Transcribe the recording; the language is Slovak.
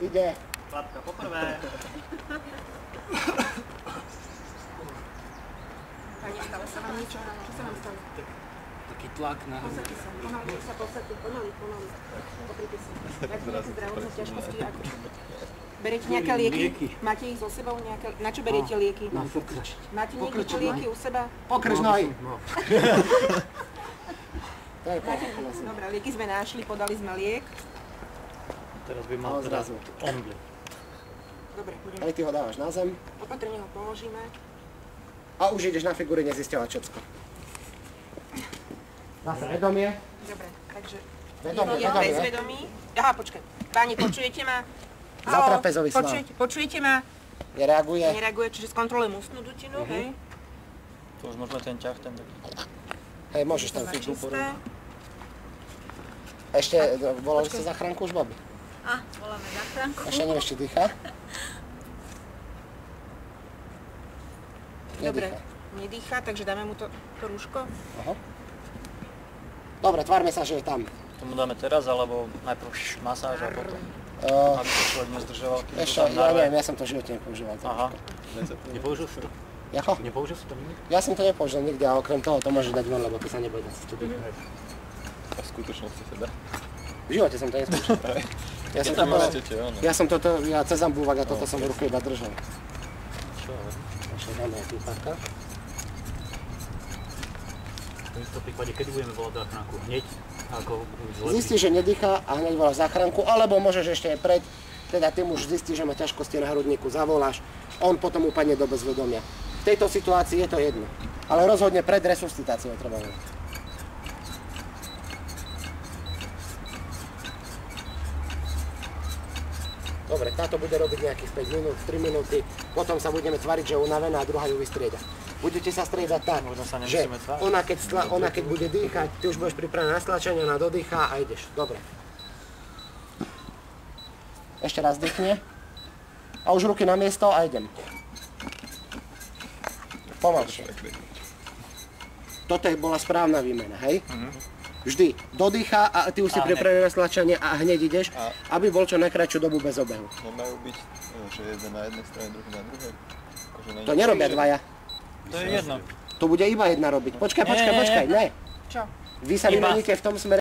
Ide. Klapka poprvé. Pani, stalo sa vám niečo? Čo sa vám stalo? Taký tlak na... Posadte sa, pomaly. Poprite sa. Máte nejaké zdravotné ťažkosti? Berete nejaké lieky? Máte ich so sebou nejaké? Na čo beriete lieky? Na pokrčiť. Máte niekto lieky u seba? Pokrč nohy. Dobre, lieky sme našli, podali sme liek. Teraz by mal zrazu omdli. Dobre, budeme. Aj ty ho dávaš na zem. Opatrne ho položíme. A už ideš na figúry nezisťovať všetko. Zase vedomie. Dobre, takže... Vedomie. Bez vedomí. Aha, počkaj. Páni, počujete ma? Zatrapezový sval. Počujete ma? Nereaguje. Nereaguje, čiže skontrolujem ústnu dutinu, hej? To už možno ten ťah, ten taký. Hej, môžeš tam figúru porovnať. Ešte, volali ste záchranku už, babi? Voláme záchranku. Ešte nevieš, či dýcha? Dobre, nedýcha, takže dáme mu to rúško. Aha. Dobre, tvárme sa, že je tam. Tomu dáme teraz, alebo najprv masáž a potom? Aby to človek nezdržoval, kým to Ešte, tam ja narve. neviem, ja som to v živote nepoužíval. Aha. Nepoužil si to? Jako? Nepoužil si to nikdy? Ja som to nepoužil nikdy a okrem toho to môžeš dať von, lebo to sa nebude dať studiť. A v skutočnosti sa dá? V živote som to neskúšal. Ja cez ambúvak a toto som v ruke iba držal. Čo? Ešte dáme aj pípavka. V tomto prípade, kedy budeme volať záchranku? Hneď? Ako Zistíš, že nedýcha a hneď voláš záchranku, alebo môžeš ešte pred, teda ty už zistíš, že má ťažkosti na hrudníku, zavoláš, on potom upadne do bezvedomia. V tejto situácii je to jedno, ale rozhodne pred resuscitáciou treba volať. Dobre, táto bude robiť nejakých 5 minút, 3 minúty, potom sa budeme tvariť, že je unavená a druhá ju vystrieda. Budete sa striedať tak, že ona keď bude dýchať, ty už budeš pripravená na stlačenie, ona dodýchá a ideš. Dobre. Ešte raz dýchne. A už ruky na miesto a idem. Pomalšie. Toto bola správna výmena, hej? Vždy dodýchá a ty už si pripravený na stlačenie a hneď ideš, aby bol čo najkratšiu dobu bez obehu. Nemajú byť, že jeden na jednej strane, druhý na druhej? To nerobia dvaja. To je jedno. To bude iba jedna robiť. Počkaj, ne. Čo? Vy sa vymeníte v tom smere.